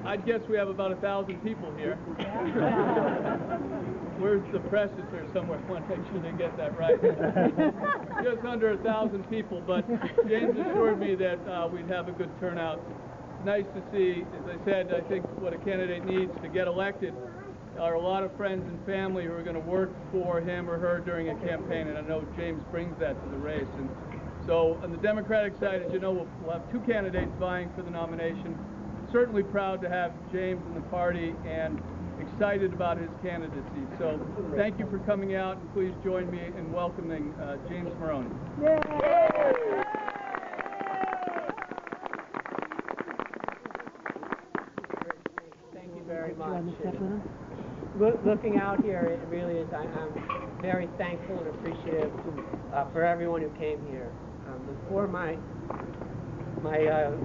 I guess we have about 1,000 people here. Where's the press? Is there somewhere? I want to make sure they get that right. Just under 1,000 people, but James assured me that we'd have a good turnout. It's nice to see. As I said, I think what a candidate needs to get elected are a lot of friends and family who are going to work for him or her during a campaign, and I know James brings that to the race. And so on the Democratic side, as you know, we'll have two candidates vying for the nomination. Certainly proud to have James in the party and excited about his candidacy. So thank you for coming out, and please join me in welcoming James Maroney. Thank you very much. Looking out here, it really is, I'm very thankful and appreciative for everyone who came here. Before my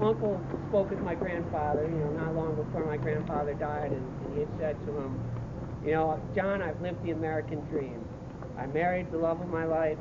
uncle spoke with my grandfather, not long before my grandfather died, and he had said to him, John, I've lived the American dream. I married the love of my life.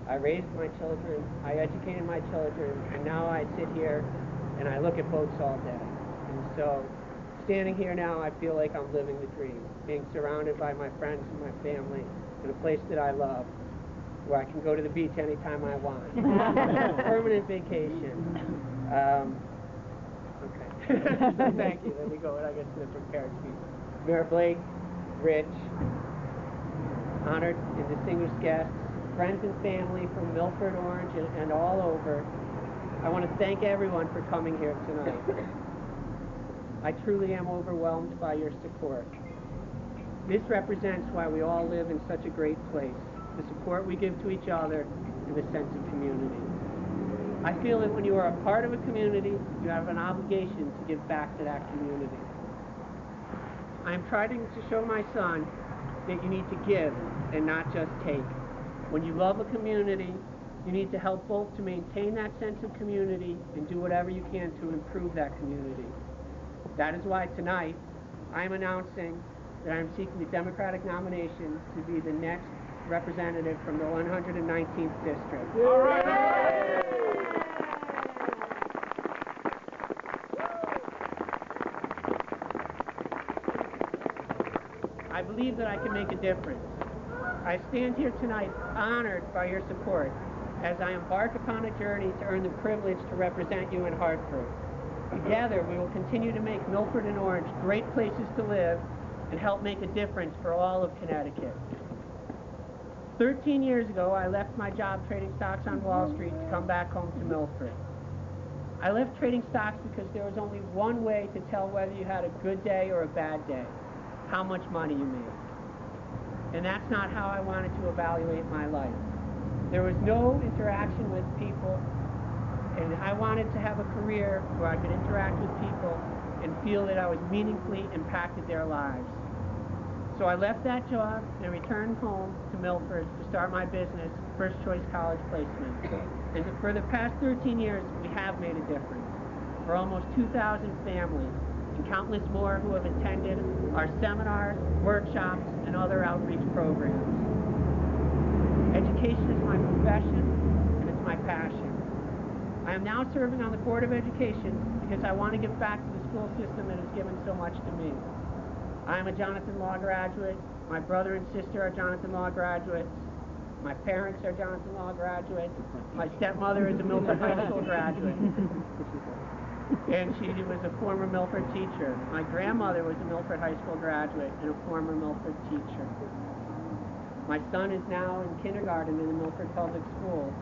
I raised my children. I educated my children. And now I sit here and I look at boats all day. And so standing here now, I feel like I'm living the dream, being surrounded by my friends and my family in a place that I love, where I can go to the beach anytime I want. Permanent vacation. Okay. Thank you. Let me go when I get to the prepared speech. Mayor Blake, Rich, honored and distinguished guests, friends and family from Milford, Orange, and all over, I want to thank everyone for coming here tonight. I truly am overwhelmed by your support. This represents why we all live in such a great place, the support we give to each other, and the sense of community. I feel that when you are a part of a community, you have an obligation to give back to that community. I am trying to show my son that you need to give and not just take. When you love a community, you need to help both to maintain that sense of community and do whatever you can to improve that community. That is why tonight I am announcing that I am seeking the Democratic nomination to be the next representative from the 119th District. All right. I believe that I can make a difference. I stand here tonight honored by your support as I embark upon a journey to earn the privilege to represent you in Hartford. Together, we will continue to make Milford and Orange great places to live and help make a difference for all of Connecticut. 13 years ago, I left my job trading stocks on Wall Street to come back home to Milford. I left trading stocks because there was only one way to tell whether you had a good day or a bad day: how much money you made. And that's not how I wanted to evaluate my life. There was no interaction with people, and I wanted to have a career where I could interact with people and feel that I was meaningfully impacted their lives. So I left that job and returned home to Milford to start my business, First Choice College Placement. And for the past 13 years, we have made a difference for almost 2,000 families and countless more who have attended our seminars, workshops, and other outreach programs. Education is my profession, and it's my passion. I am now serving on the Board of Education because I want to give back to the school system that has given so much to me. I am a Jonathan Law graduate. My brother and sister are Jonathan Law graduates. My parents are Jonathan Law graduates. My stepmother is a Milford High School graduate. And she was a former Milford teacher. My grandmother was a Milford High School graduate and a former Milford teacher. My son is now in kindergarten in the Milford Public Schools.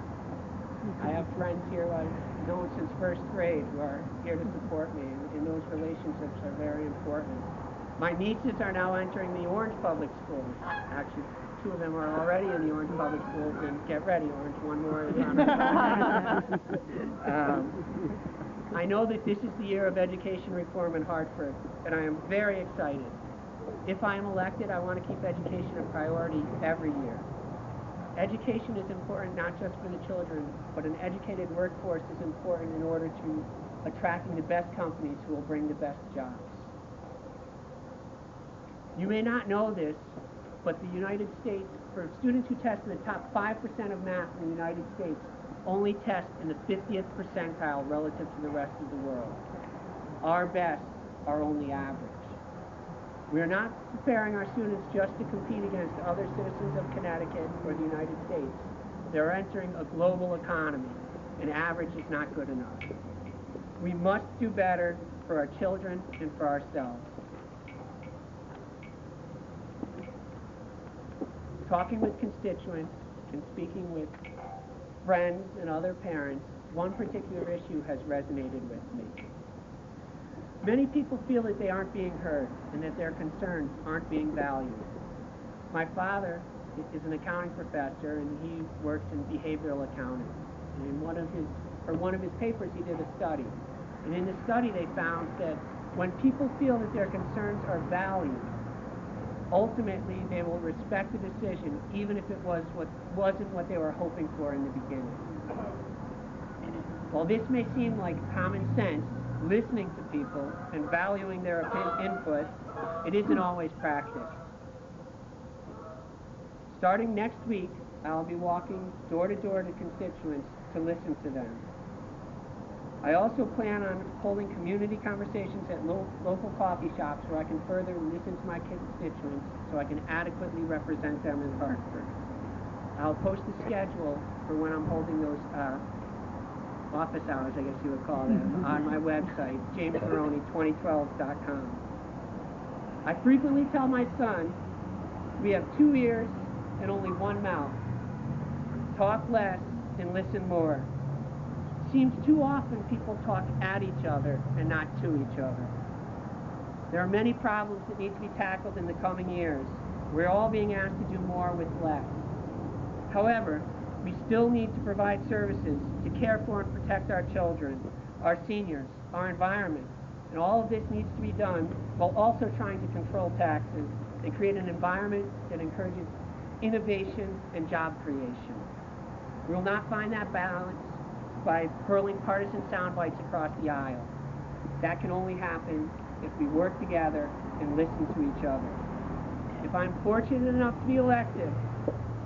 I have friends here who I've known since first grade who are here to support me, and those relationships are very important. My nieces are now entering the Orange Public Schools. Actually, 2 of them are already in the Orange Public Schools, and get ready, Orange, 1 more is on. I know that this is the year of education reform in Hartford, and I am very excited. If I am elected, I want to keep education a priority every year. Education is important not just for the children, but an educated workforce is important in order to attracting the best companies who will bring the best jobs. You may not know this, but the United States, for students who test in the top 5% of math in the United States, only test in the 50th percentile relative to the rest of the world. Our best are only average. We are not preparing our students just to compete against other citizens of Connecticut or the United States. They're entering a global economy, and average is not good enough. We must do better for our children and for ourselves. Talking with constituents and speaking with friends and other parents, one particular issue has resonated with me. Many people feel that they aren't being heard and that their concerns aren't being valued. My father is an accounting professor, and he works in behavioral accounting. And for one of his papers, he did a study. And in the study, they found that when people feel that their concerns are valued, ultimately they will respect the decision, even if it wasn't what they were hoping for in the beginning. While this may seem like common sense, listening to people and valuing their input, it isn't always practiced. Starting next week, I'll be walking door to door to constituents to listen to them. I also plan on holding community conversations at local coffee shops where I can further listen to my constituents so I can adequately represent them in Hartford. I'll post a schedule for when I'm holding those office hours, I guess you would call them, on my website, jamesmaroney2012.com. I frequently tell my son, we have 2 ears and only 1 mouth. Talk less and listen more. Seems too often people talk at each other and not to each other. There are many problems that need to be tackled in the coming years. We're all being asked to do more with less. However, we still need to provide services to care for and protect our children, our seniors, our environment, and all of this needs to be done while also trying to control taxes and create an environment that encourages innovation and job creation. We will not find that balance by hurling partisan sound bites across the aisle. That can only happen if we work together and listen to each other. If I'm fortunate enough to be elected,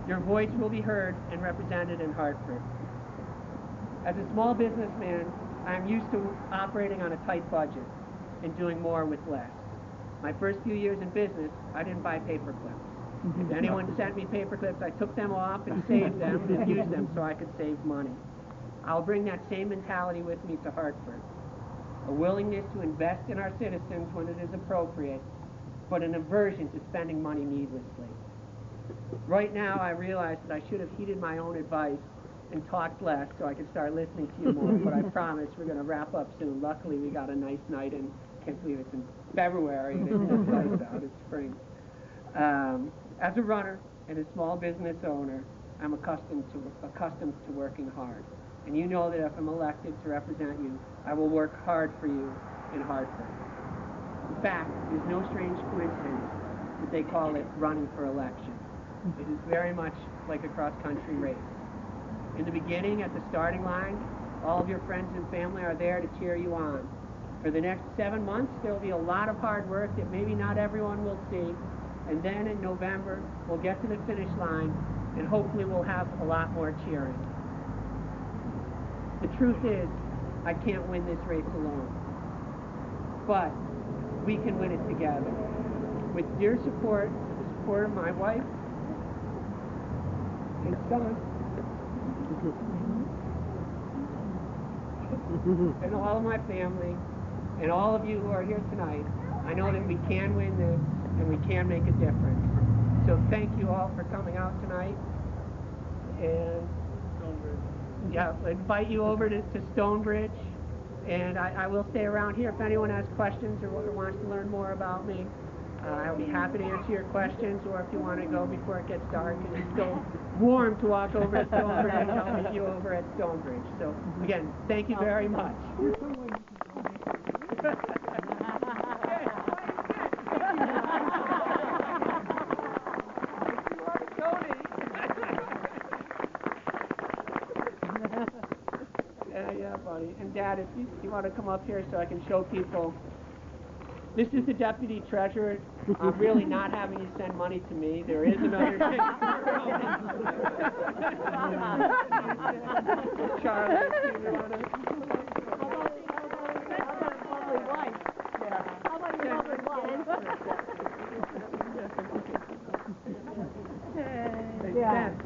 your voice will be heard and represented in Hartford. As a small businessman, I am used to operating on a tight budget and doing more with less. My first few years in business, I didn't buy paper clips. If anyone sent me paper clips, I took them off and saved them and used them so I could save money. I'll bring that same mentality with me to Hartford. A willingness to invest in our citizens when it is appropriate, but an aversion to spending money needlessly. Right now, I realize that I should have heeded my own advice and talked less so I could start listening to you more, but I promise we're going to wrap up soon. Luckily, we got a nice night, and I can't believe it's in February and it's nice out. It's spring. As a runner and a small business owner, I'm accustomed to working hard. And you know that if I'm elected to represent you, I will work hard for you in Hartford. In fact, it is no strange coincidence that they call it running for election. It is very much like a cross-country race. In the beginning, at the starting line, all of your friends and family are there to cheer you on. For the next 7 months, there will be a lot of hard work that maybe not everyone will see. And then in November, we'll get to the finish line, and hopefully we'll have a lot more cheering. The truth is, I can't win this race alone. But we can win it together. With your support, the support of my wife and son, and all of my family, and all of you who are here tonight, I know that we can win this, and we can make a difference. So thank you all for coming out tonight. And yeah, I invite you over to Stonebridge, and I will stay around here if anyone has questions or wants to learn more about me. I'll be happy to answer your questions, or if you want to go before it gets dark and it's still warm to walk over to Stonebridge, I'll meet you over at Stonebridge. So again, thank you very much. Yeah, buddy. And Dad, if you want to come up here so I can show people. This is the deputy treasurer. I'm really not having you send money to me. There is another thing. Charlie, do you want to? 10.